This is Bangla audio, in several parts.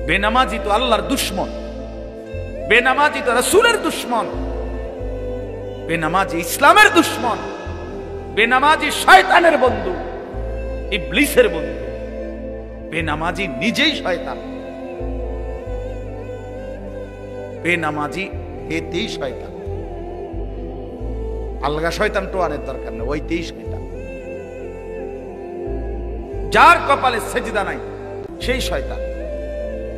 বেনামাজি তো আল্লাহর দুশ্মন, বেনামাজি তো রাসূলের দুশ্মন, বেনামাজি ইসলামের দুশ্মন, বেনামাজি শয়তানের বন্ধু, ইবলিসের বন্ধু। বেনামাজি নিজেই শয়তান, বেনামাজি এতেই শয়তান। আলগা শয়তান তো আনের দরকার নেই, ওইতেই শয়তান। যার কপালে সেজদা নাই সেই শয়তান।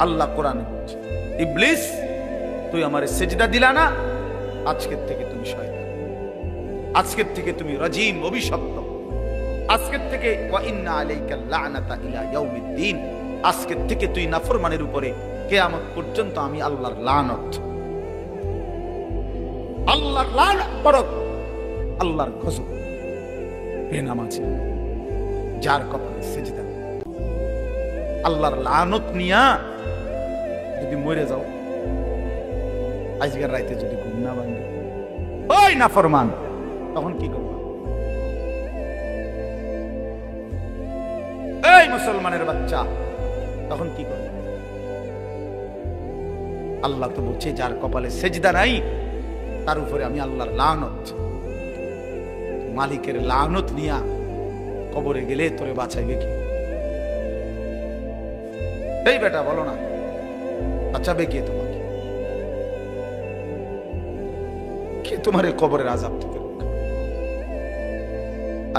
আল্লাহ কোরআনে বলছে, ইবলিস তুই আমারে সেজদা দিলা না, আজকের থেকে তুমি শয়তান, আজকের থেকে তুমি রাজিম, অভিশপ্ত, আজকের থেকে ওয়া ইন্না আলাইকা লানাতা ইলা ইয়াউমিদ্দিন, আজকের থেকে তুই নাফরমানের উপরে কিয়ামত পর্যন্ত আমি আল্লাহর লানত, আল্লাহর লানত পড়ক, আল্লাহর গজব। বেনামাজি যার কপালে সেজদা, আল্লাহর লানত নিয়া যদি মরে যাও, আজকের রাতে যদি ঘুম না ভাঙে, ওই নাফরমান, তখন কি করবা? এই মুসলমানের বাচ্চা, তখন কি করবা? আল্লাহ তো বলছে যার কপালে সেজদা নাই তার উপরে আমি আল্লাহর লানত। মালিকের লানত নিয়া কবরে গেলে তোরে বাঁচাইবে কি? এই বেটা বলো না, বাঁচাবে কে তোমাকে? কে তোমার এই কবরের আযাব থেকে রক্ষা?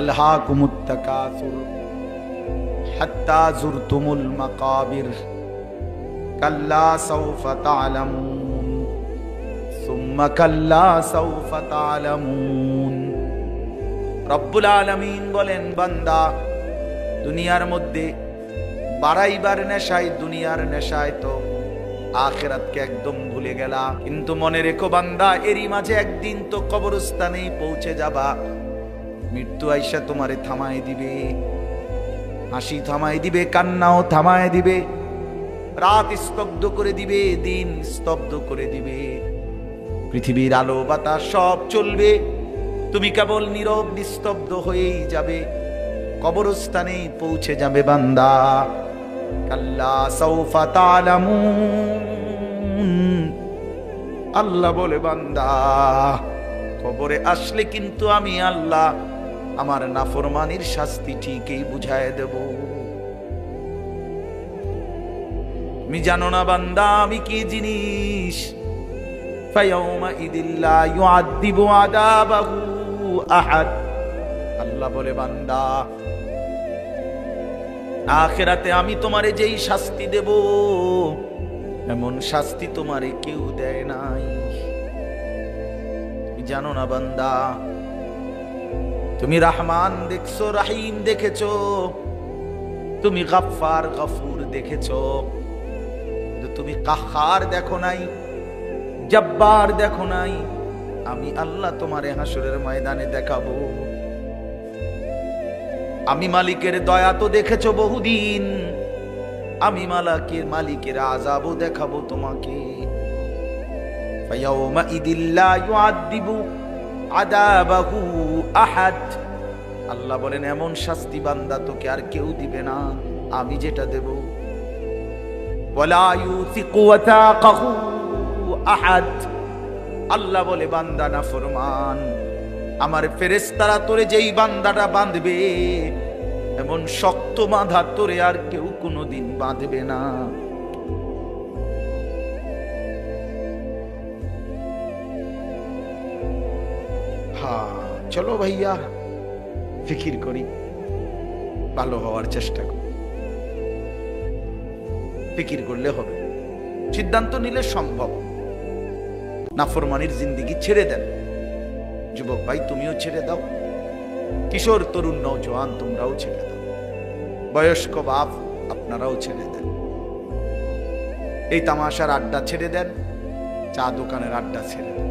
আলহাকুমুত তাকাসুর হাত্তা যুরতুমুল মাকাবির কাল্লা সাউফা তা'লামুন সুম্মা কাল্লা সাউফা তা'লামুন। রব্বুল আলামিন বলেন, বান্দা দুনিয়ার মধ্যে বাড়াইবার নেশায়, দুনিয়ার নেশায় তো আখিরাতকে একদম ভুলে গেলা। কিন্তু মনে রেখো বান্দা, এরই মাঝে একদিন তো কবরস্থানেই পৌঁছে যাবা। মৃত্যু আইসা তোমারে থামায় দিবে, হাসি থামায় দিবে, কান্নাও থামায় দিবে, রাত স্তব্ধ করে দিবে, দিন স্তব্ধ করে দিবে, পৃথিবীর আলো বাতাস সব চলবে, তুমি কেবল নীরব নিস্তব্ধ হয়েই যাবে, কবরস্থানে পৌঁছে যাবে বান্দা। কাল্লা সাউফা তা'লামুন, আল্লাহ বলে বান্দা কবরে আসলে কিন্তু আমি আল্লাহ আমার নাফরমানির শাস্তি ঠিকই বুঝায় দেব। তুমি জানো না বান্দা আমি কি জিনিস? ফায়াউমা ইদিল্লা ইউআযিবু আযাবাহু আহাদ। আল্লাহ বলে বান্দা আখিরাতে আমি তোমারে যেই শাস্তি দেব, এমন শাস্তি তোমারে কেউ দেয় নাই। তুমি জানো না বান্দা, তুমি রহমান দেখছো, রহিম দেখেছো, তুমি গফফার গফুর দেখেছো, তুমি কাহ্হার দেখো নাই, জব্বার দেখো নাই। আমি আল্লাহ তোমারে হাসরের ময়দানে দেখাবো। আমি মালিকের দয়া তো দেখেছো বহুদিন, আমি মালিকের আযাবও দেখাবো তোমাকে। ফায়াউমা ইদিল্লা ইউআযিবু আযাবাহু আহাদ। আল্লাহ বলেন এমন শাস্তি বান্দা তোকে আর কেউ দিবে না, আমি যেটা দেব। ওয়ালা ইউসিকু ওয়াতাকাহু আহাদ। আল্লাহ বলে বান্দা নাফরমান, আমার ফেরেশতারা তোরে যেই বান্দাটা বাঁধবে, এমন শক্ত বাঁধা তোরে আর কেউ কোনোদিন বাঁধবে না। হ্যাঁ চলো ভাইয়া, ফিকির করি, ভালো হওয়ার চেষ্টা করি। ফিকির করলে হবে, সিদ্ধান্ত নিলে সম্ভব। নাফরমানির জিন্দেগি ছেড়ে দেন। যুবক ভাই তুমিও ছেড়ে দাও, কিশোর তরুণ নওজোয়ান তোমরাও ছেড়ে দাও, বয়স্ক বাপ আপনারাও ছেড়ে দেন। এই তামাশার আড্ডা ছেড়ে দেন, চা দোকানের আড্ডা ছেড়ে দেন,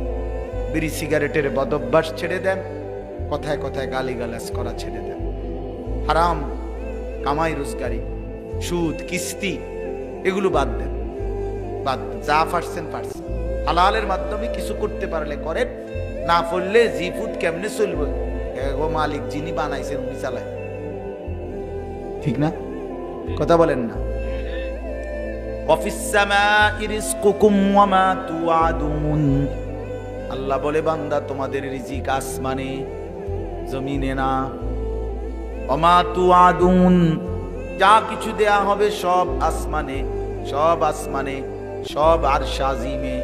বিড়ি সিগারেটের বদভ্যাস ছেড়ে দেন, কথায় কথায় গালিগালাজ করা ছেড়ে দেন, হারাম কামাই রোজগারি, সুদ, কিস্তি এগুলো বাদ দেন। বাদ যা পারছেন পারছেন, হালালের মাধ্যমে কিছু করতে পারলে করেন, না পড়লে জি ফুড কেমনে চলবে? ও মালিক যিনি বানাইছেন উনি চালায়, ঠিক না? কথা বলেন না? ওয়াফিস সামাই রিজকুকুম ওয়া মা তুআদুন। আল্লাহ বলে বান্দা তোমাদের রিজিক আসমানে জমিনে না। ওয়া মা তুআদুন, যা কিছু দেয়া হবে সব আসমানে, সব আসমানে, সব আরশ আজিমে,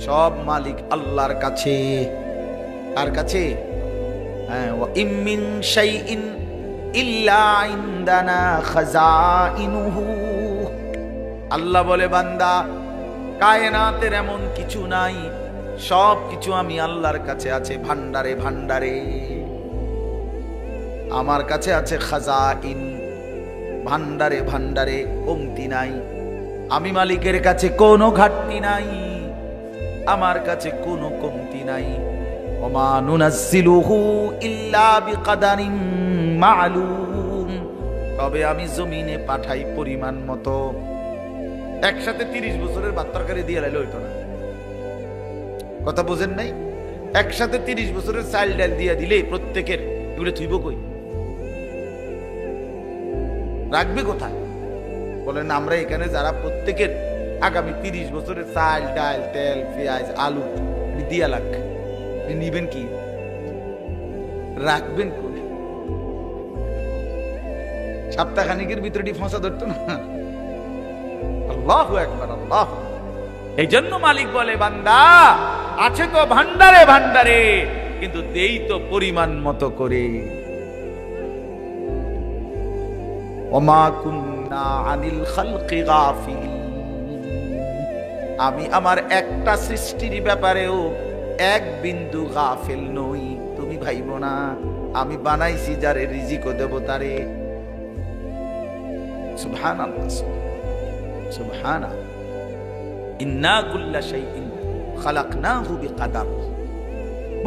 সব মালিক আল্লাহর কাছে। কার কাছে? হ্যাঁ, ওয়া ইম মিন শাইইন ইল্লা ইনদানা খাজাইনুহু। আল্লাহ বলে বান্দা কায়নাতের এমন কিছু নাই, সব কিছু আমি আল্লাহর কাছে আছে ভান্ডারে ভান্ডারে। আমার কাছে আছে খাজাইন, ভান্ডারে ভান্ডারে, কমতি নাই। আমি মালিকের কাছে কোনো ঘাটতি নাই, আমার কাছে কোনো কমতি নাই। ওমা নুনাজ্জিলুহু ইল্লা বিকাদারিন মা'লুম, তবে আমি জমিনে পাঠাই পরিমাণ মতো। একসাথে 30 বছরের ভাত তরকারি দিয়ে লাইলে হইতো না। কথা বুঝেন নাই? একসাথে 30 বছরের চাল ডাল দিয়ে দিলে প্রত্যেকের এগুলো থুইব কই, রাখবে কোথায়? বলেন আমরা এখানে যারা প্রত্যেকের আগামী 30 বছরের চাল ডাল তেল পেঁয়াজ আলু দিয়া লাগ নিবেন কি, রাখবেন কই? সপ্তাহখানিকের ভিতরে ফসা ধরতো না। আল্লাহু আকবার, আল্লাহ। এই জন্য মালিক বলে বান্দা আছে তো ভান্ডারে ভান্ডারে, কিন্তু দেই তো পরিমাণ মতো করে। ওমা কুন্না আনিল খালকি গাফিলিন, আমি আমার একটা সৃষ্টির ব্যাপারেও এক বিন্দু গাফিল নই। তুমি ভাইবো না আমি বানাইছি যারে রিজিকও দেব তারে। সুবহানাল্লাহ, সুবহানাল্লাহ। ইন্না কুল্লা শাইইন খালাকনাহু বিকাদার,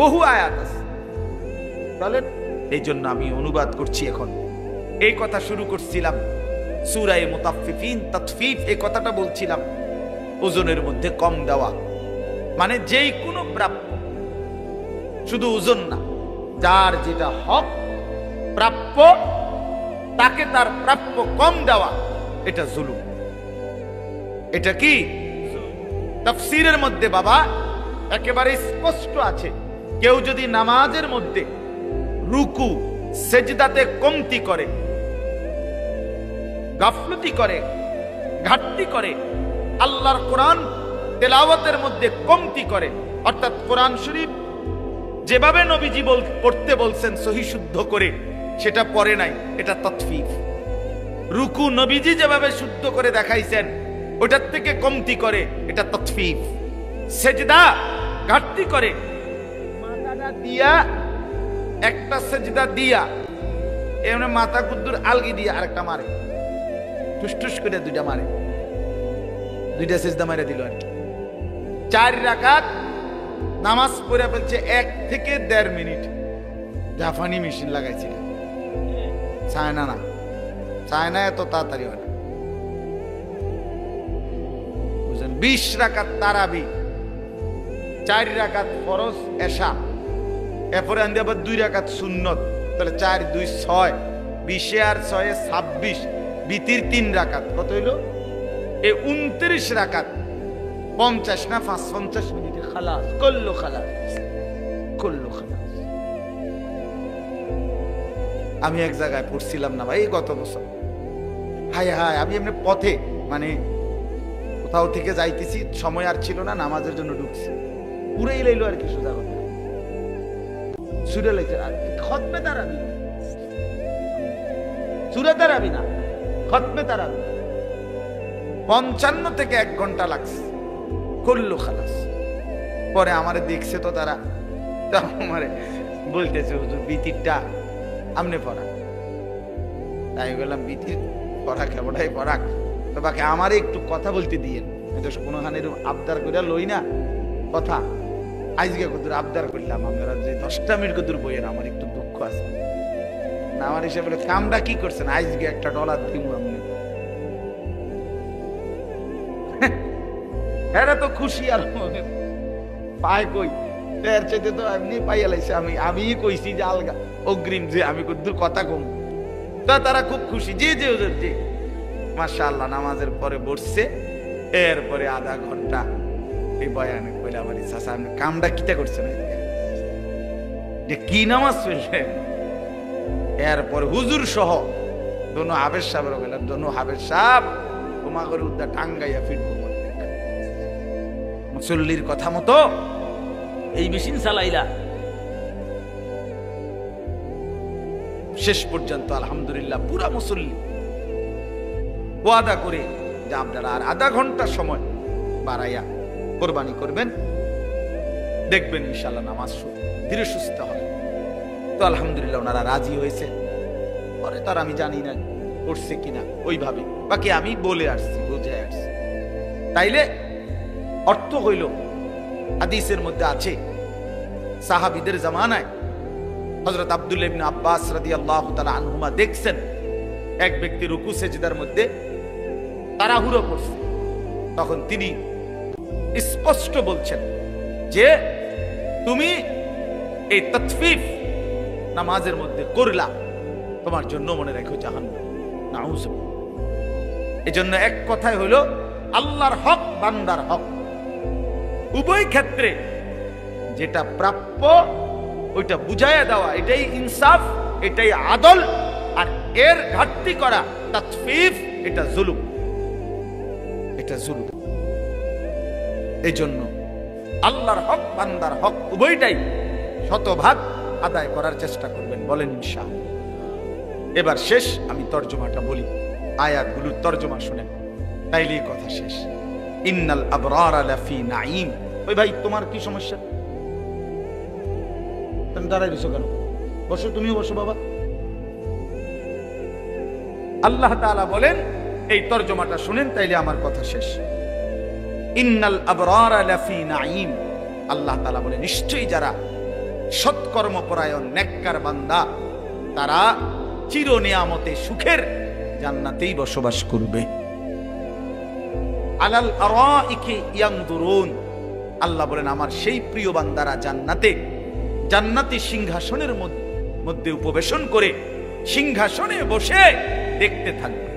বহু আয়াত আছে। তাহলে এই জন্য আমি অনুবাদ করছি এখন। এই কথা শুরু করছিলাম সূরা মুতাফফিফিন, তাতফিফ, এই কথাটা বলছিলাম ওজনের মধ্যে কম দেওয়া, মানে যেই কোনো প্রাপ্য, শুধু ওজন না, যার যেটা হক প্রাপ্য তাকে তার প্রাপ্য কম দেওয়া, এটা জুলুম। এটা কি? তাফসীরের মধ্যে বাবা একেবারে স্পষ্ট আছে, কেউ যদি নামাজের মধ্যে রুকু সেজদাতে কমতি করে, গাফলতি করে, ঘাটতি করে, আল্লাহর কোরআন তেলাওয়াতের মধ্যে কমতি করে, অর্থাৎ কোরআন শরীফ যেভাবে নবীজি পড়তে বলছেন সহি শুদ্ধ করে সেটা পড়ে নাই, এটা তাতফিফ। রুকু নবীজি যেভাবে শুদ্ধ করে দেখাইছেন ওটার থেকে কমতি করে, এটা তাতফিফ। সেজদা ঘাটতি করে, মাথাটা দিয়া একটা সেজদা দিয়া এমনি মাথা কুদ্দুর আলগি দিয়া আরেকটা মারে, টুসটুস করে দুইটা মারে, দুইটা সেজদা মারে দিল আর কি। 4 রাকাত নামাজ পড়ে ফেলছে 1 থেকে 1.5 মিনিট। জাপানি মেশিন লাগাইছিল, চায়না না, চায়না এত তাড়াতাড়ি হয় না, বুঝলেন? 20 রাকাত তারাবি, 4 রাকাত ফরজ এশা, এরপরে আনতে আবার 2 রাকাত সুন্নত, তাহলে 4 2 6, 20 আর 6 26, বিতির 3 রাকাত, কত হইলো? এই 29 রাকাত 50 না 55 মিনিটে খালাস করলো, খালাস করলো, খালাস। আমি এক জায়গায় পড়ছিলাম না ভাই গত বছর, হায় হায়, আমি এমনি পথে মানে কোথাও থেকে যাইতেছি, সময় আর ছিল না, নামাজের জন্য ঢুকছি, পুরেই লাইলো আর কি, সোজা কথা সুরে লাইছে। খতমে তারাবি, সুরে তারাবি না, খতমে তারাবি 55 থেকে 1 ঘন্টা লাগছে, করলো খালাস। পরে আমারে দেখছে তো তারা, আমারে বলতেছে হুজুর বিতিরটা আমনে পড়া। তাই বললাম বিতির পড়া কেবটাই পড়াক, তো বাকি আমারে একটু কথা বলতে দিয়েন, কোনোখানে আবদার করে লই না কথা। আজকে কদুর আবদার করলাম, আমরা যে 10টা মিনিট কদুর বইয়েন, আমার একটু দুঃখ আছে না। আমার হিসেবে বলে কামটা কি করছেন, আজকে $1 দিব আপনি। এরা তো খুশি, আর পায় কই এর চাইতে তো এমনি পাইয়া লাইছে। আমি কইছি যে আলগা অগ্রিম যে আমি কদ্দুর কথা কম, তা তারা খুব খুশি। যে যে ওদের যে মাশাআল্লাহ নামাজের পরে বসছে, এরপরে আধা ঘন্টা এই বয়ানে কইলে আমার চাচা আপনি কামটা কিটা করছেন, যে কি নামাজ পড়লেন। এরপরে হুজুর সহ দোনো হাবের সাহেবের বললাম, দোনো হাবের সাহেব তোমা করে উদ্দা টাঙ্গাইয়া ফিরবো। মুসল্লির কথা মতো এই মেশিন চালাইলা। শেষ পর্যন্ত আলহামদুলিল্লাহ পুরা মুসল্লি ওয়াদা করে যে আপনারা আর আধা ঘন্টা সময় বাড়াইয়া কোরবানি করবেন, দেখবেন ইনশাআল্লাহ নামাজ ধীরে সুস্থ হবে। তো আলহামদুলিল্লাহ ওনারা রাজি হয়েছে। পরে তার আমি জানি না করছে কিনা ওইভাবে, বাকি আমি বলে আসছি, বুঝে আসছি। তাইলে অর্থ হইল, হাদিসের মধ্যে আছে সাহাবীদের জামানায় হযরত আব্দুল্লাহ ইবনে আব্বাস রাদিয়াল্লাহু তাআলা আনহুমা দেখছেন এক ব্যক্তি রুকু সেজদার মধ্যে তাড়াহুড়ো করছে। তখন তিনি স্পষ্ট বলছেন যে তুমি এই তাতফিফ নামাজের মধ্যে করলা, তোমার জন্য মনে রাখো জাহান্নাম। নাউযুবিল্লাহ। এজন্য এক কথায় হলো আল্লাহর হক বান্দার হক, উভয় ক্ষেত্রে যেটা প্রাপ্য ওইটা বুঝাইয়া দেওয়া, এটাই ইনসাফ, এটাই আদল। আর এর ঘাটতি করা তাতফিফ, এটা জুলুম, এটা জুলুম। এই জন্য আল্লাহর হক বান্দার হক উভয়টাই শতভাগ আদায় করার চেষ্টা করবেন, বলেন ইনশাআল্লাহ। এবার শেষ আমি তর্জমাটা বলি, আয়াতগুলোর তর্জমা শুনেন, তাইলেই কথা শেষ। ইন্নাল আবরারা লাফি নাঈম। ওই ভাই তোমার কি সমস্যা? তুমি দাঁড়াই রইছো কেন? বসো, তুমিও বসো বাবা। আল্লাহ তাআলা বলেন, এই তর্জমাটা শুনেন তাইলে আমার কথা শেষ। ইন্নাল আবরারা লাফি নাঈম। আল্লাহ তাআলা বলেন নিশ্চয়ই যারা সৎকর্মপরায়ণ নেককার বান্দা তারা চির নিয়ামতে সুখের জান্নাতেই বসবাস করবে। আলাল আরাইকি ইয়ানদুরুন। আল্লাহ বলেন আমার সেই প্রিয় বান্দারা জান্নাতে জান্নাতি সিংহাসনের মধ্যে উপবেশন করে সিংহাসনে বসে দেখতে থাকবে।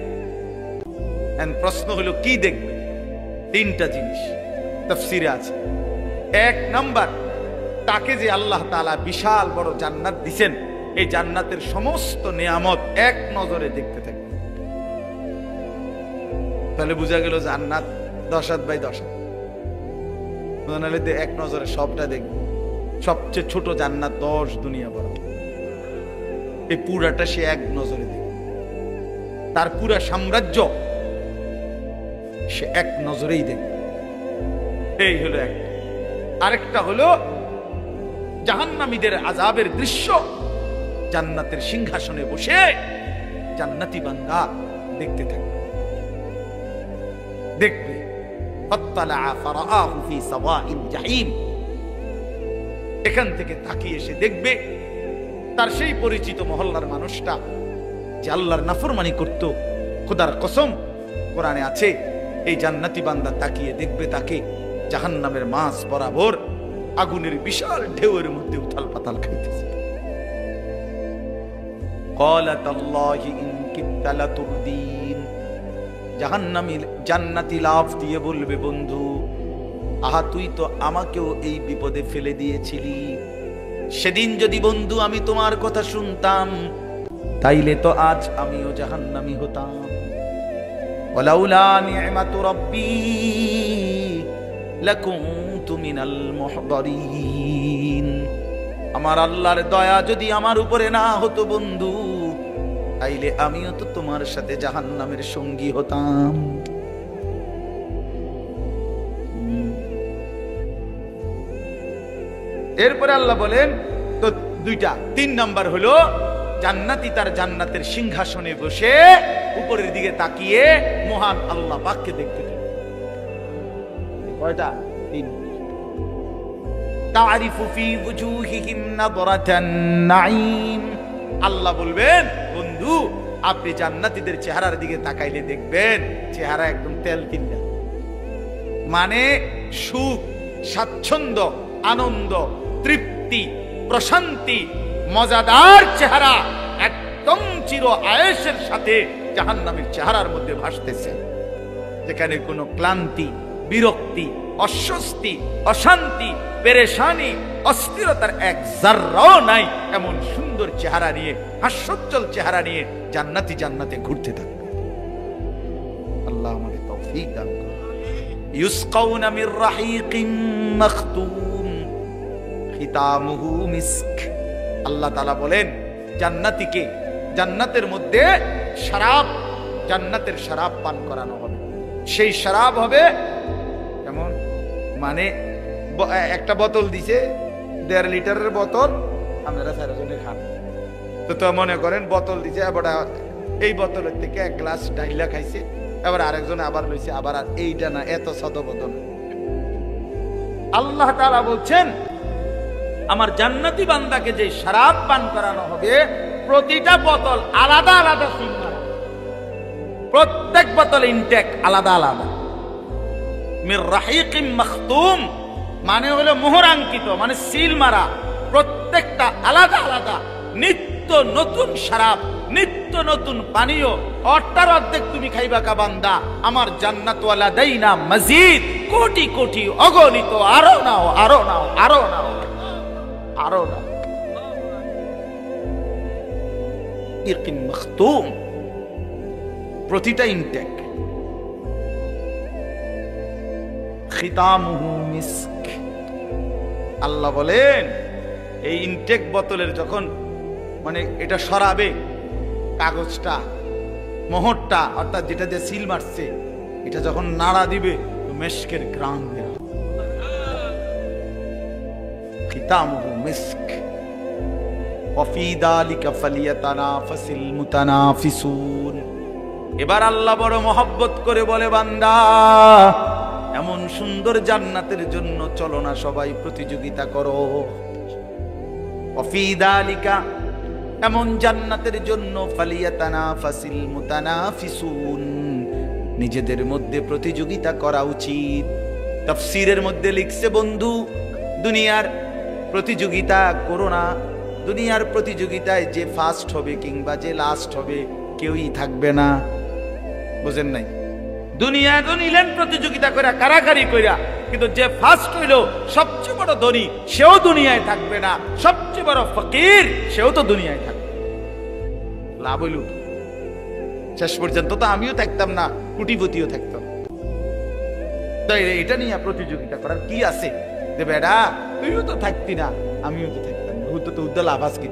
প্রশ্ন হলো কি দেখবে? তিনটা জিনিস তাফসীরে আছে। এক নাম্বার, তাকে যে আল্লাহ তাআলা বিশাল বড় জান্নাত দিবেন, এই জান্নাতের সমস্ত নিয়ামত এক নজরে দেখতে থাকবে। তাহলে বোঝা গেল জান্নাত 10/10। এক নজরে সবটা দেখবে। সবচেয়ে ছোট জান্নাত 10 দুনিয়া বড়, এই পুরাটা সে এক নজরে দেখবে। তার পুরা সাম্রাজ্য সে এক নজরেই দেখবে। এই হলো একটা। আরেকটা হলো জাহান্নামীদের আযাবের দৃশ্য জান্নাতের সিংহাসনে বসে জান্নাতি বান্দা দেখতে থাকবে। দেখবে এখান থেকে তাকিয়ে এসে দেখবে তার সেই পরিচিত মহল্লার মানুষটা যে আল্লাহর নাফরমানি করত, খোদার কসম কোরআনে আছে, এই জান্নাতি বান্দা তাকিয়ে দেখবে তাকে জাহান্নামের মাছ বরাবর আগুনের বিশাল ঢেউয়ের মধ্যে উথাল পাতাল খাইতেছে। ক্বালাত আল্লাহি ইন কিত্তা লাতুরদিন। জাহান্নামী জান্নাতি লাফ দিয়ে বলবে, বন্ধু আহা তুই তো আমাকেও এই বিপদে ফেলে দিয়েছিলি। সেদিন যদি বন্ধু আমি তোমার কথা শুনতাম, তাইলে তো আজ আমিও জাহান্নামী হতাম। ওয়ালাউলা নি'মাতু রাব্বী লাকুনতু মিনাল মুহদারিন। আমার আল্লাহর দয়া যদি আমার উপরে না হতো বন্ধু, তাইলে আমিও তো তোমার সাথে জাহান্নামের সঙ্গী হতাম। এরপরে আল্লাহ বলেন তো দুইটা। 3 নাম্বার হলো জান্নাতি তার জান্নাতের সিংহাসনে বসে উপরের দিকে তাকিয়ে মহান আল্লাহ পাককে দেখতে পাবে। কয়টা? 3। তারিফু ফি ওয়ুজুহিহিম নাদরাতান নাঈম। আল্লাহ বলবেন, বন্ধু আপনি জান্নাতীদের চেহারার দিকে তাকাইলে দেখবেন চেহারা একদম তেল তিল্লা, মানে সুখ, স্বাচ্ছন্দ্য, আনন্দ, তৃপ্তি, প্রশান্তি, মজাদার চেহারা একদম চির আয়েশের সাথে জাহান্নামের চেহারার মধ্যে ভাসতেছে। যেখানে কোনো ক্লান্তি, বিরক্তি, অস্বস্তি, অশান্তি, পেরেশানি, অস্থিরতার এক জাররাও নাই, এমন সুন্দর চেহারা নিয়ে, হাস্যোজ্জ্বল চেহারা নিয়ে জান্নাতি জান্নাতে ঘুরতে থাকবে। আল্লাহ আমাদের তৌফিক দান করুন। ইউসকাউনা মির রাহিকিম মাখতুম খিতামুহু মিস্ক। আল্লাহ তাআলা বলেন জান্নাতীকে জান্নাতের মধ্যে শরাব, জান্নাতের শরাব পান করানো হবে। সেই শরাব হবে কেমন, মানে একটা বোতল দিছে 1.5 লিটারের বোতল, আপনারা 4 জনে খান তো মনে করেন বোতল দিছে, আবার এই বোতলের থেকে 1 গ্লাস ডাইলা খাইছে, আবার আরেকজন আবার লইছে, আবার আর এইটা না, এত শত বোতল। আল্লাহ তাআলা বলছেন আমার জান্নাতি বান্দাকে যে শরাব পান করানো হবে, প্রতিটা বোতল আলাদা আলাদা সিল মারা, প্রত্যেক বোতল ইনটেক আলাদা আলাদা। মির রাহিকিম মাখতুম মানে হলো মোহরাঙ্কিত, মানে সিল মারা, প্রত্যেকটা আলাদা আলাদা। নিত্য নতুন শরাব, নিত্য নতুন পানীয়, অর্থাৎ অর্ধেক তুমি খাইবা কা বান্দা, আমার জান্নাত ওয়ালা দাইনা মজিদ, কোটি কোটি অগণিত, আরো নাও, আরো নাও, আরো নাও, আরো নাও। ইকিন মাখতুম, প্রতিটা ইনটেক। খিতামুহু মিস্ক। আল্লাহ বলেন এই ইনটেক বোতলের যখন মানে এটা সরাবে, কাগজটা, মোহরটা, অর্থাৎ যেটা দিয়ে সিল মারছে, এটা যখন নাড়া দিবে মিস্কের ঘ্রাণ বের হবে। খিতামুহু মিস্ক ওয়াফি যালিকা ফালিয়াতানাফাসিল মুতানাফিসুন। এবার আল্লাহ বড় মহব্বত করে বলে বান্দা এমন সুন্দর জান্নাতের জন্য চলো না সবাই প্রতিযোগিতা করো। ওয়াফি যালিকা, এমন জান্নাতের জন্য ফালিয়াতানাফাসিল মুতানাফিসুন, নিজেদের মধ্যে প্রতিযোগিতা করা উচিত। তাফসীরের মধ্যে লিখছে বন্ধু, দুনিয়ার প্রতিযোগিতা করো না। দুনিয়ার প্রতিযোগিতায় যে ফার্স্ট হবে কিংবা যে লাস্ট হবে কেউই থাকবে না, বুঝেন নাই? দুনিয়া তো নিলেন প্রতিযোগিতা করে, কারাকারি কইরা, কিন্তু যে ফার্স্ট হইল সবচেয়ে বড় ধনী সেও দুনিয়ায় থাকবে না, সবচেয়ে বড় ফকির সেও তো দুনিয়ায় থাকবে। লাভ হইল শেষ পর্যন্ত তো আমিও থাকতাম না, কোটিপতিও থাকতাম। তাই এটা নিয়ে প্রতিযোগিতা করার কি আছে যে বেটা তুইও তো থাকতি না আমিও তো থাকতাম না, তো উদ্দা লাভাস কি,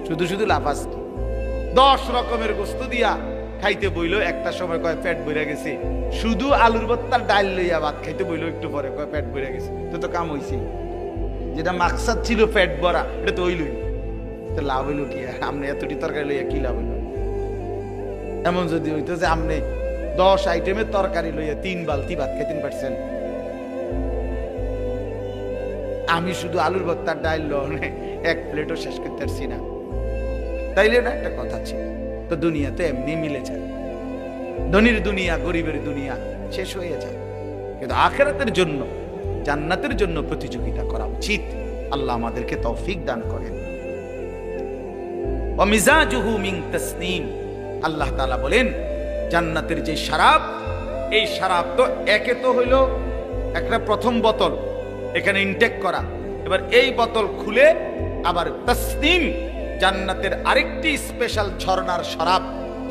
শুধু শুধু লাভাস কি? 10 রকমের গোস্ত দিয়া খাইতে বইলো, একটা সময় কয় পেট ভরে গেছে, শুধু আলুর ভর্তার ডাল লইয়া ভাত খাইতে বইলো, একটু পরে কয় পেট ভরে গেছে। তো কাম হইছে, যেটা মাকসাদ ছিল পেট ভরা এটা তো হইলই, তো লাভ হইলো কি? আপনি এতটি তরকারি লইয়া কি লাভ হইলো? এমন যদি হইতো যে আপনি 10 আইটেমের তরকারি লইয়া 3 বালতি ভাত খাইতেন পারছেন, আমি শুধু আলুর ভর্তার ডাল লনে 1 প্লেটও শেষ করতে পারছি না, তাইলে না একটা কথা ছিল। তো দুনিয়া তো এমনি মিলে যায়, ধনীর দুনিয়া গরিবের দুনিয়া শেষ হয়ে যায়, কিন্তু আখিরাতের জন্য, জান্নাতের জন্য প্রতিযোগিতা করা উচিত। আল্লাহ আমাদেরকে তৌফিক দান করেন। ওয়া মিজাজুহু মিন তাসনিম। আল্লাহ তাআলা বলেন জান্নাতের যে শরাব, এই শরাব তো একে তো হইল একটা প্রথম বোতল এখানে ইনটেক করা, এবার এই বোতল খুলে আবার তাসনিম, জান্নাতের আরেকটি স্পেশাল ঝর্ণার শরাব,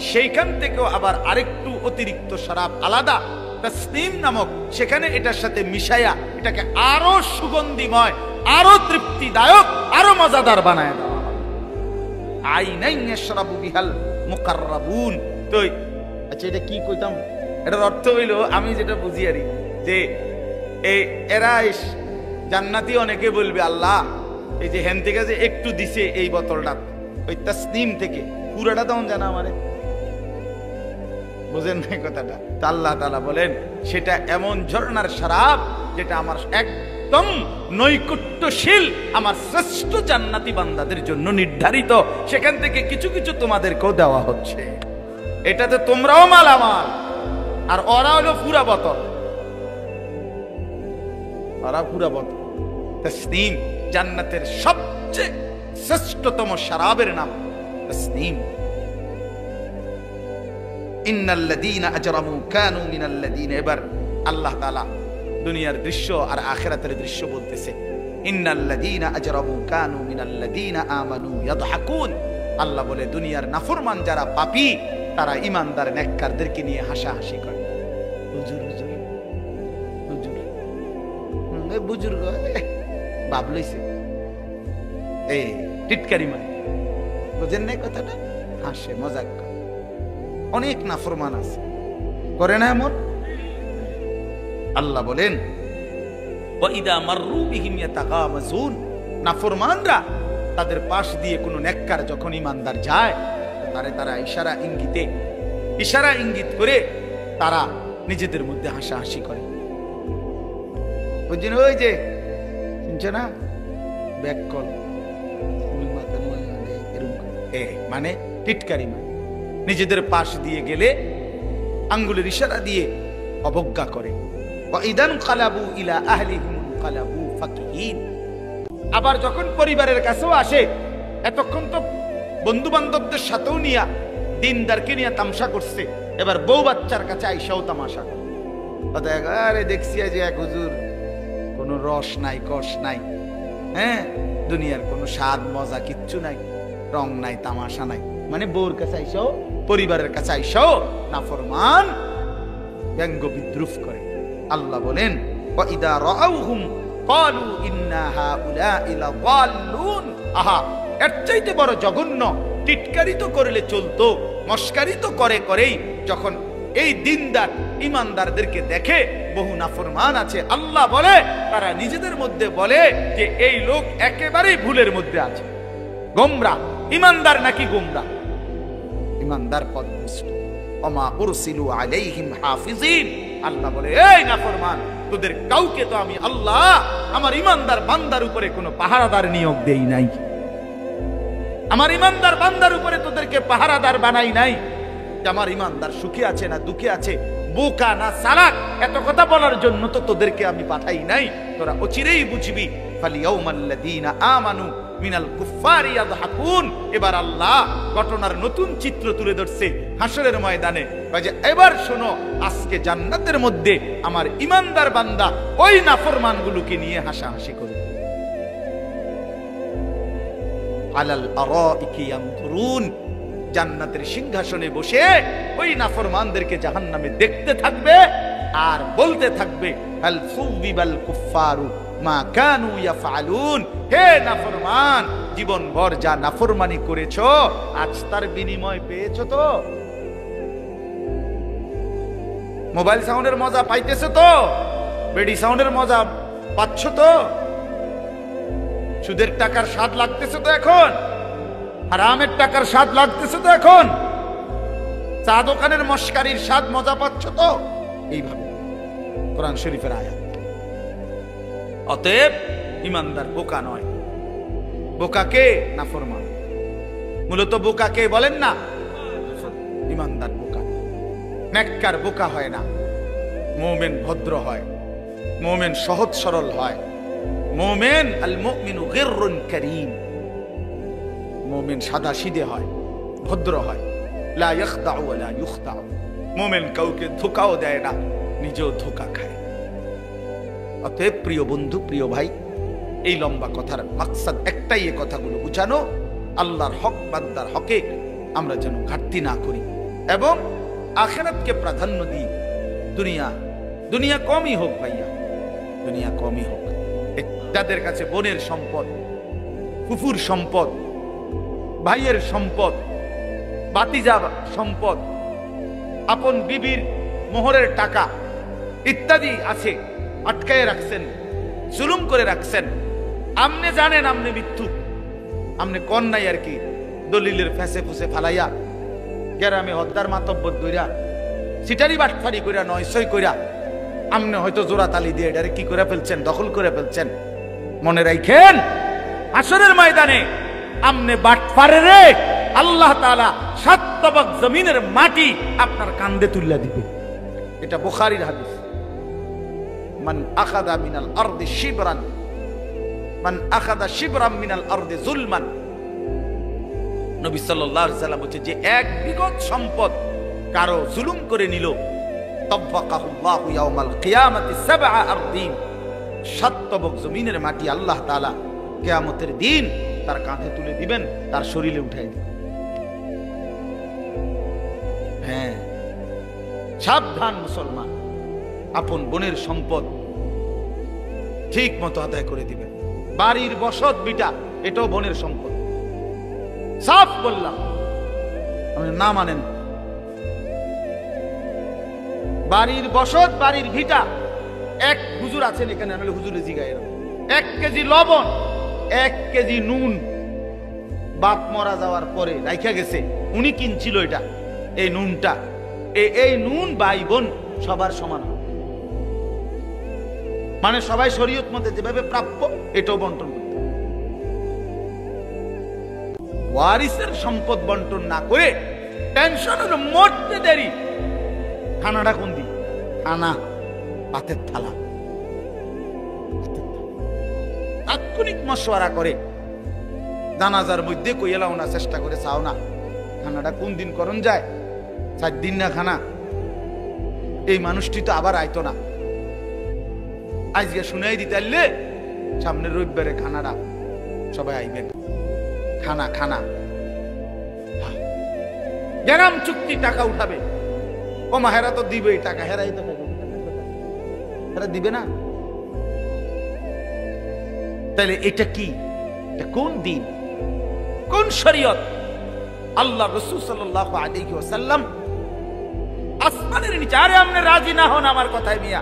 সেইখান থেকেও আবার আরেকটু অতিরিক্ত শরাব আলাদা তাসনিম নামক, সেখানে এটার সাথে মিশাইয়া এটাকে আরো সুগন্ধিময়, আরো তৃপ্তিদায়ক, আরো মজাদার বানায় দেওয়া হবে। আইনাইন ইয়াশরাবু বিহাল মুকাররাবুন। তো আচ্ছা এটা কি কইতাম, এটার অর্থ হইল আমি যেটা বুঝি আরি যে এরা জান্নাতি অনেকে বলবে আল্লাহ এই যে হেন থেকে যে একটু দিছে এই বোতলটা ওই তাসনিম থেকে, পুরাটা তখন জানা আমারে, বুঝেন না কথাটা? তা আল্লাহ তাআলা বলেন সেটা এমন ঝর্ণার শরাব যেটা আমার একদম নৈকট্যশীল, আমার শ্রেষ্ঠ জান্নাতি বান্দাদের জন্য নির্ধারিত, সেখান থেকে কিছু কিছু তোমাদেরকেও দেওয়া হচ্ছে। এটাতে তোমরাও মালামাল, আর ওরা হলো পুরা বোতল, ওরা পুরা বোতল। তাসনিম জান্নাতের সবচেয়ে শ্রেষ্ঠতম শরাবের নাম তাসনিম। ইন্নাল্লাযীনা আজরামু কানু মিনাল্লাযীনা, এবার আল্লাহ তাআলা দুনিয়ার দৃশ্য আর আখিরাতের দৃশ্য বলতেছে। ইন্নাল্লাযীনা আজরামু কানু মিনাল্লাযীনা আমানু ইয়াদহাকুন, আল্লাহ বলে দুনিয়ার নাফরমান যারা পাপী তারা ঈমানদার নেককারদেরকে নিয়ে হাসাহাসি করে। হুজুর হুজুর হুজুর বুজুর্গ বাপ লইছে, এই টিটকারি মানে, বুঝেন না কথাটা? হাসে মজাক করে। অনেক নাফরমান আছে, করে না এমন? আল্লাহ বলেন ওয়াইদা মাররু বিহিম ইয়াতাগামাজুন, নাফরমানরা তাদের পাশ দিয়ে কোনো নেককার যখন ঈমানদার যায় তারা ইশারা ইঙ্গিত করে তারা নিজেদের মধ্যে হাসাহাসি করে। বুঝছেন? ওই যে শুনছো না ব্যাককল মানে টিটকারি, মানে নিজেদের পাশ দিয়ে গেলে আঙ্গুলের ইশারা দিয়ে অবজ্ঞা করে। ওয়াইদান কালাবু ইলা আহলিহিম কালাবু ফাকিহিন, আবার যখন পরিবারের কাছেও আসে, এতক্ষণ তো বন্ধু বান্ধবদের সাথেও নিয়া দিনদারকে নিয়ে তামসা করছে, এবার বউ বাচ্চার কাছে আইসাও তামাশা করে। আরে দেখছি যে এক হুজুর কোনো রস নাই, কষ নাই, হ্যাঁ, দুনিয়ার কোনো স্বাদ মজা কিচ্ছু নাই, রং নাই, তামাশা নাই, মানে বউর কাছে আইসাও, পরিবারের কাছে আইসাও নাফরমান ব্যঙ্গ বিদ্রুপ করে। আল্লাহ বলেন ওয়াইদা রাআউহুম ক্বালু ইন্না হাউলাঈ লাযাল্লুন, আহা, এর চাইতে বড় জঘন্য টিটকারি তো করলে চলতো, মস্কারি তো করেই যখন এই দিনদার ঈমানদারদেরকে দেখে বহু নাফরমান আছে, আল্লাহ বলে তারা নিজেদের মধ্যে বলে যে এই লোক একেবারেই ভুলের মধ্যে আছে, গোমরা। ঈমানদার নাকি গোমরা? ঈমানদার পথভ্রষ্ট। ওমা উরসিলু আলাইহিম হাফিজিন, আল্লাহ বলে এই নাফরমান, তোদের কাউকে তো আমি আল্লাহ আমার ঈমানদার বান্দার উপরে কোনো পাহারাদার নিয়োগ দেই নাই, আমার ঈমানদার বান্দার উপরে তোদেরকে পাহারাদার বানাই নাই। আমার ঈমানদার সুখে আছে না দুঃখে আছে, বোকা না চালাক, এত কথা বলার জন্য তো তোদেরকে আমি পাঠাই নাই, তোরা অচিরেই বুঝবি। ফালিয়াউমাল্লাযীনা আমানু মিনাল কুফফারি ইয়াদহাকুন, এবার আল্লাহ ঘটনার নতুন চিত্র তুলে ধরছে হাসরের ময়দানে। এবার শোনো, আজকে জান্নাতের মধ্যে আমার ঈমানদার বান্দা ওই নাফরমানগুলোকে নিয়ে হাসাহাসি করবে। আলাল আরাইকি ইয়ানজুরুন, জান্নাতের সিংহাসনে বসে ওই নাফরমানদেরকে জাহান্নামে দেখতে থাকবে আর বলতে থাকবে হাল সুবিবাল কুফফারু মা কানু ইয়াফআলুন, হে নাফরমান, জীবনভর যা নাফরমানি করেছো আজ তার বিনিময় পেয়েছো তো? মোবাইল সাউন্ডের মজা পাইতেছো তো? বেডি সাউন্ডের মজা পাচ্ছ তো? সুদের টাকার স্বাদ লাগতেছে তো এখন? হারামের টাকার স্বাদ লাগতেছে তো এখন? চা দোকানের মস্কারির স্বাদ মজা পাচ্ছ তো? এইভাবে কোরআন শরীফের আয়াত। অতএব ঈমানদার বোকা নয়, বোকাকে নাফরমান। মূলত বোকাকে বলেন না, ঈমানদার বোকা। নেককার বোকা হয় না, মুমিন ভদ্র হয়, মুমিন সহজ সরল হয়, মুমিন আল মুমিনু গিররুন কারীম, মুমিন সাদাসিধে হয়, ভদ্র হয়। লা ইয়াখদাউ ওয়া লা ইউখদাউ, মুমিন কাউকে ধোঁকাও দেয় না, নিজেও ধোঁকা খায়। অতএব প্রিয় বন্ধু, প্রিয় ভাই, এই লম্বা কথার মাকসাদ একটাই, এই কথাগুলো বুঝানো, আল্লাহর হক বান্দার হকে আমরা যেন ঘাটতি না করি এবং আখিরাতকে প্রাধান্য দিই। দুনিয়া কমই হোক ভাইয়া, দুনিয়া কমই হোক। যাদের কাছে বোনের সম্পদ, ফুফুর সম্পদ, ভাইয়ের সম্পদ, বাতিজা সম্পদ, আপন বিবির মোহরের টাকা ইত্যাদি আছে, আটকায় রাখছেন, জুলুম করে রাখছেন, আমনে জানেন আমনে মিথ্যুক, আমনে কন নাই আর কি, দলিলের ফেসে ফুসে ফালাইয়া গ্রামে হদ্দার মাতব্বর দইরা সিটারি বাটফারি কইরা নয়সই কইরা আমনে হয়তো জোড়া তালি দিয়ে এটারে কি করে ফেলছেন, দখল করে ফেলছেন। মনে রাখেন, হাসরের ময়দানে আমনে বাটফারে রে আল্লাহ তাআলা 7 তবক জমিনের মাটি আপনার কান্দে তুল্লা দিবে। এটা বুখারীর হাদিস। মান আখাযা মিনাল আরদি শিবরান, মান আখাযা শিবরান মিনাল আরদি যুলমান, নবী সাল্লাল্লাহু আলাইহি ওয়াসাল্লাম বলেন যে এক বিগত সম্পদ কারো জুলুম করে নিল, তাব্বাকাহুল্লাহু ইয়াউমাল কিয়ামাতি সাবআ আরদিন, 7 তবক জমিনের মাটি আল্লাহ তাআলা কিয়ামতের দিন তার কাঁধে তুলে দিবেন, তার শরীরে উঠাই দিবেন। হ্যাঁ, সাবধান মুসলমান, আপন বোনের সম্পদ ঠিক মতো আদায় করে দিবেন। বাড়ির বসত বিটা এটাও বোনের সম্পদ, সাফ বললাম, আপনি না মানেন। বাড়ির বসত, বাড়ির ভিটা, এক হুজুর আছেন এখানে, নাহলে হুজুরে জিগায়, 1 কেজি লবণ, 1 কেজি নুন বাপ মরা যাওয়ার পরে রাইখা গেছে, উনি কিনছিল এটা, এই নুনটা, এই নুন ভাই বোন সবার সমান, মানে সবাই শরীয়ত মতে যেভাবে প্রাপ্য এটাও বন্টন করতে। ওয়ারিসের সম্পদ বন্টন না করে টেনশন হলো মরতে দেরি। খানাটা কোন দিন? খানা পাতের থালা, তাৎক্ষণিক মশওয়ারা করে জানাজার মধ্যে কইলাও না, চেষ্টা করে চাও না, খানাটা কোন দিন করণ যায়, 4 দিন না খানা, এই মানুষটি তো আবার আইতো না, আজকে শুনাই দিতে আইলে সামনের রবিবারে খানাটা সবাই আইবেন, খানা খানা গ্রাম চুক্তি টাকা উঠাবে, ও মাহেরা তো দিবেই টাকা, হেরাই তো হেরা দিবে না। তাহলে এটা কি? এটা কোন দিন, কোন শরীয়ত? আল্লাহ রাসূল সাল্লাল্লাহু আলাইহি ওয়াসাল্লাম আসমানের নিচে, আরে আপনি রাজি না হন আমার কথায় মিয়া,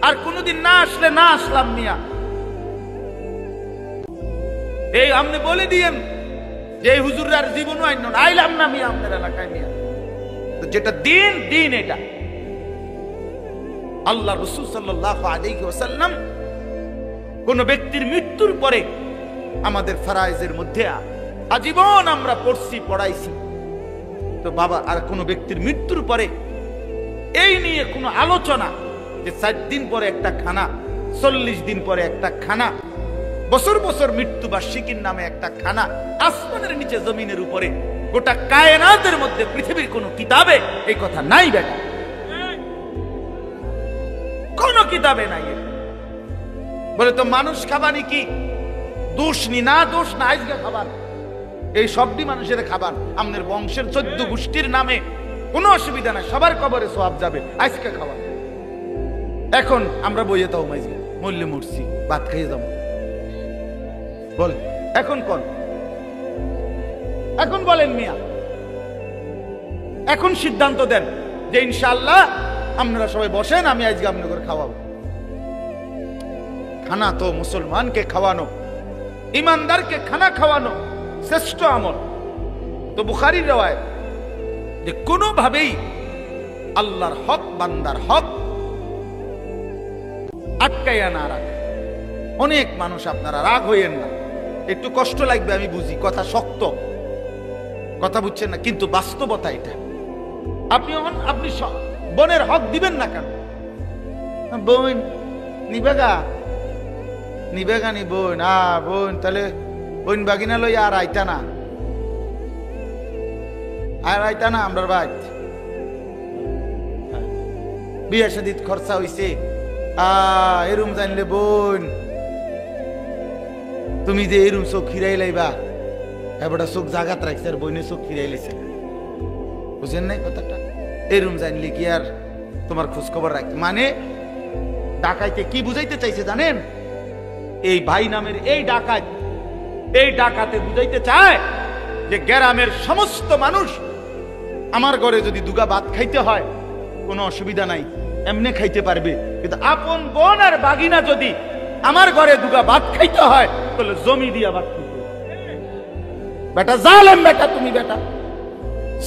আর কোনদিন না আসলে না আসলাম মিয়া, এই আপনি বলে দিয়েন যে হুজুরার জীবনও আইলাম না মিয়া আপনার এলাকায় মিয়া, তো যেটা দিন দিন এটা। আল্লাহ রাসূল সাল্লাল্লাহু আলাইহি ওয়াসাল্লাম কোন ব্যক্তির মৃত্যুর পরে, আমাদের ফরায়েজের মধ্যে আজীবন আমরা পড়ছি পড়াইছি, তো বাবা আর কোন ব্যক্তির মৃত্যুর পরে এই নিয়ে কোনো আলোচনা যে 4 দিন পরে একটা খানা, 40 দিন পরে একটা খানা, বছর বছর মৃত্যু বার্ষিকীর নামে একটা খানা, আসমানের নিচে জমিনের উপরে গোটা কায়নাতের মধ্যে পৃথিবীর কোন কিতাবে এই কথা নাই বেটা, কোন কিতাবে নাই। বলে তো মানুষ খাবানি কি দোষ নি, না দোষ না, আজকে খাবার এই সবটি মানুষের খাবার, আমাদের বংশের 14 গোষ্ঠীর নামে কোনো অসুবিধা নাই, সবার কবরে সওয়াব যাবে, আজকে খাবার। এখন আমরা বইয়ে তাও মাইজি মরলে মরছি, ভাত খেয়ে যাবো, বল এখন কোন, এখন বলেন মিয়া, এখন সিদ্ধান্ত দেন যে ইনশাআল্লাহ আপনারা সবাই বসেন, আমি আজকে আপনাদের খাওয়াবো। খানা তো মুসলমানকে খাওয়ানো, ইমানদারকে খানা খাওয়ানো শ্রেষ্ঠ আমল। তো বুখারীর রওয়ায়াত যে কোনোভাবেই আল্লাহর হক, বান্দার হক আটকাইয়া না রাখে। অনেক মানুষ, আপনারা রাগ হইয়েন না, একটু কষ্ট লাগবে আমি বুঝি, কথা শক্ত, কথা বুঝছেন না, কিন্তু বাস্তবতা এটা। আপনি বোনের হক দিবেন না কেন? বোন নিবেগা নিবেগা নি বোন, বোন তাহলে বোন বাগিনা লই আর আইতা না, আর আইতা না আমরার বাদ, বিয়ে শাদীত খরচা হইছে, এরুম জানলে বোন তুমি যে এরুম চোখ ফিরাই লাইবা, এবারটা চোখ জাগাত রাখছে আর বইনে চোখ ফিরাই লাইছে, বুঝেন নাই কথাটা? এরুম জানলে কি আর তোমার খোঁজ খবর রাখতে, মানে ডাকাইতে কি বুঝাইতে চাইছে জানেন? এই ভাই নামের এই ডাকাত, এই ডাকাতে বুঝাইতে চায় যে গ্রামের সমস্ত মানুষ আমার ঘরে যদি দুগা ভাত খাইতে হয় কোনো অসুবিধা নাই, এমনি খাইতে পারবে, কিন্তু আপন বোন আর বাগিনা যদি আমার ঘরে দুগা ভাত খাইতে হয় তাহলে জমি দিয়া ভাত খাইতে। বেটা জালেম, বেটা তুমি, বেটা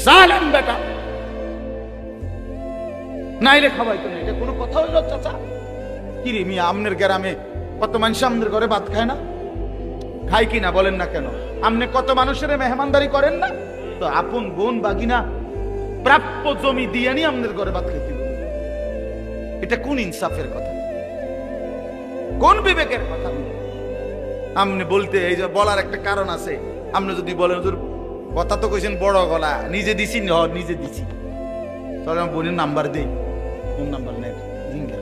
জালেম, বেটা নাইলে খাওয়াইতো না, এটা কোনো কথা হইল? চাচা কি রে মিয়া, আমনের গ্রামে কত মানুষ আমাদের ঘরে ভাত খায় না? খাই কিনা বলেন না কেন? আপনি কত মানুষের মেহমানদারি করেন না? তো আপন বোন বাগিনা প্রাপ্য জমি দিয়ে নি আমাদের ঘরে ভাত খাইতে, এটা কোন ইনসাফের কথা, কোন বিবেকের কথা? আপনি বলতে এই যে বলার একটা কারণ আছে, আপনি যদি বলেন কথা তো কইছেন বড় গলা, নিজে দিছি, নিজে দিছি, তাহলে আমার বোনের নাম্বার দেই, কোন নাম্বার নেই জিঙ্গা।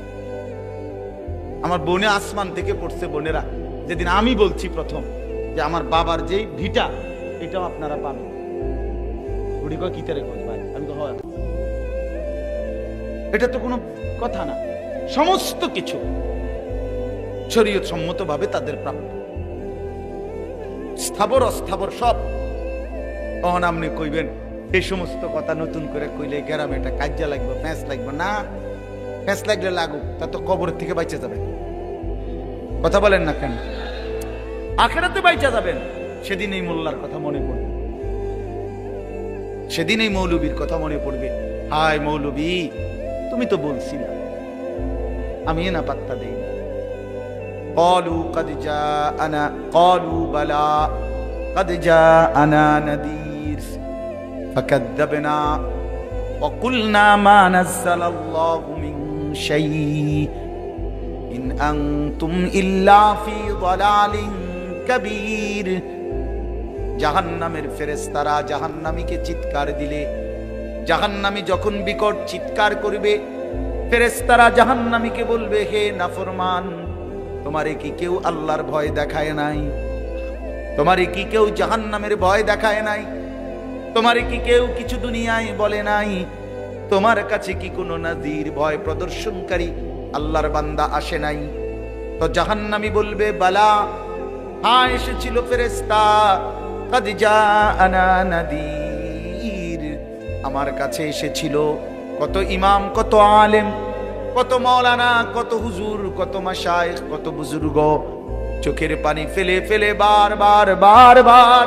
আমার বোনে আসমান থেকে পড়ছে, বোনেরা যেদিন আমি বলছি প্রথম যে আমার বাবার যেই ভিটা এটাও আপনারা পাবেন, বুড়ি কয় কি তারে কয় ভাই, আমি তো হয় এটা তো কোনো কথা না, সমস্ত কিছু শরীয়ত সম্মতভাবে তাদের প্রাপ্য, স্থাবর অস্থাবর সব। তখন আপনি কইবেন এই সমস্ত কথা নতুন করে কইলে গ্রামে এটা কাজ্যা লাগবে, প্যাঁচ লাগবে না, প্যাঁচ লাগলে লাগুক, তা তো কবরের থেকে বাইচে যাবে। কথা বলেন না কেন? আখেরাতে বাইচা যাবেন। সেদিন এই মোল্লার কথা মনে পড়বে, সেদিন এই মৌলবীর কথা মনে পড়বে। হায় মৌলবী, তুমি তো বলছিলা, আমি না পাত্তা দেই। قالوا قد جاءنا قالوا بلى قد جاءنا نذير فكذبنا وقلنا ما نزل الله من شيء إن أنتم إلا في ضلال كبير। জাহান্নামের ফেরেশতারা জাহান্নামীকে চিৎকার দিলে, জাহান্নামী যখন বিকট চিৎকার করবে, ফেরেশতারা জাহান্নামীকে বলবে, হে নাফরমান, তোমারে কি কেউ আল্লাহর ভয় দেখায় নাই? তোমারে কি কেউ জাহান্নামের ভয় দেখায় নাই? তোমারে কি কেউ কিছু দুনিয়ায় বলে নাই? তোমার কাছে কি কোনো নাযীর, ভয় প্রদর্শনকারী আল্লাহর বান্দা আসে নাই? তো জাহান্নামী বলবে, বালা, হ্যাঁ এসেছিল ফেরেশতা, قد جاءنا نذير, আমার কাছে এসেছিল। কত ইমাম, কত আলেম, কত মাওলানা, কত হুজুর, কত মাশায়েখ, কত বুজুর্গ চোখের পানি ফেলে ফেলে বারবার বারবার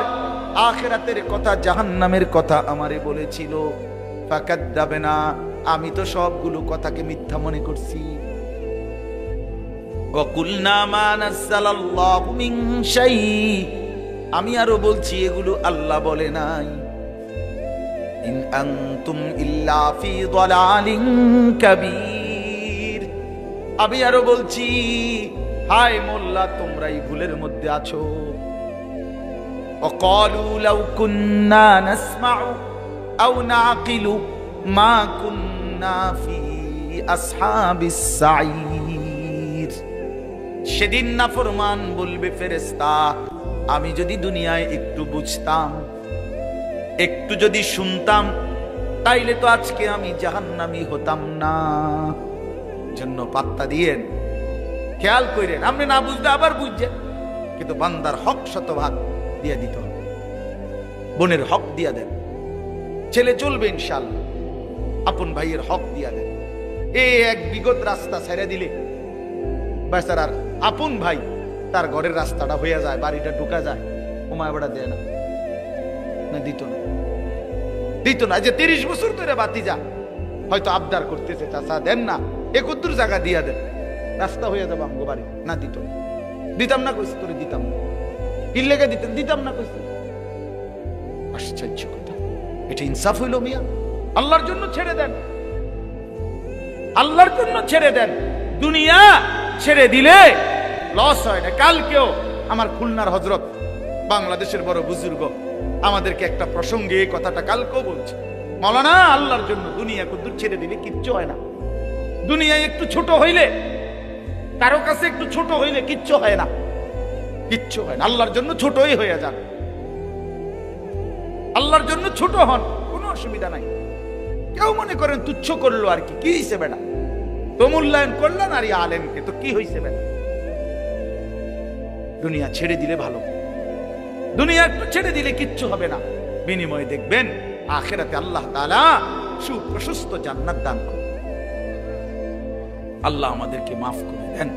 আখিরাতের কথা, জাহান্নামের কথা আমারে বলেছিল। ফাকাদ্দাবনা, আমি তো সবগুলো কথাকে মিথ্যা মনে করছি। ওয়াকুলনা মা নাযালাল্লাহু মিন শাই, আমি আরো বলছি এগুলো আল্লাহ বলে নাই। ইন আনতুম ইল্লা ফি দালালিন কাবীর, আমি আরো বলছি, হায় মোল্লা, তোমরাই ভুলের মধ্যে আছো। وقالوا لو كنا نسمع أو نعقل ما كنا في أصحاب السعير। সেদিন নাফরমান বলবে ফেরেশতা, আমি যদি দুনিয়ায় একটু বুঝতাম, একটু যদি শুনতাম, তাইলে তো আজকে আমি জাহান্নামী হতাম না। জন্য পাত্তা দিয়েন, খেয়াল করেন, আপনি না বুঝতে আবার বুঝছেন, কিন্তু বান্দার হক শতভাগ দিয়ে দিতে হবে। বোনের হক দিয়া দেন, ছেলে চলবে ইনশাআল্লাহ, আপন ভাইয়ের হক দিয়া দেন। এই এক বিগত রাস্তা ছেড়ে দিলে বেচারার আপন ভাই তার ঘরের রাস্তাটা হয়ে যায়, বাড়িটা ঢুকা যায়, ওমায় বেড়া দেয় না, না দিত না, দিত না। যে 30 বছর ধরে বাতিজা হয়তো আবদার করতেছে, চাচা দেন না, 71 জায়গা দিয়া দেন, রাস্তা হয়ে যাবে আমগো বাড়ি, না দিত না। দিতাম না কইছি, তোরে দিতাম না, ইল্লেগে দিতেন, দিতাম না কইছি। আশ্চর্য কথা, এটা ইনসাফ হইল মিয়া? আল্লাহর জন্য ছেড়ে দেন, আল্লাহর জন্য ছেড়ে দেন। দুনিয়া ছেড়ে দিলে লস হয় না। কালকেও আমার খুলনার হযরত, বাংলাদেশের বড় বুজুর্গ, আমাদেরকে একটা প্রসঙ্গে এই কথাটা কালকেও বলছে, মাওলানা, আল্লাহর জন্য দুনিয়া কদ্দুর ছেড়ে দিলে কিচ্ছু হয় না। দুনিয়া একটু ছোট হইলে, কারো কাছে একটু ছোট হইলে কিচ্ছু হয় না, কিচ্ছু হয় না। আল্লাহর জন্য ছোটই হয়ে যান, আল্লাহর জন্য ছোট হন, কোনো অসুবিধা নাই। কেউ মনে করেন তুচ্ছ করলো আর কি হইছে বেটা, তো মূল্যায়ন করলেন আর আলেমকে, তো কি হইছে বেটা? দুনিয়া ছেড়ে দিলে ভালো, দুনিয়া একটু ছেড়ে দিলে কিচ্ছু হবে না। বিনিময়ে দেখবেন আখিরাতে আল্লাহ তাআলা সুপ্রশস্ত জান্নাত দান করবেন। আল্লাহ আমাদেরকে মাফ করে দেন।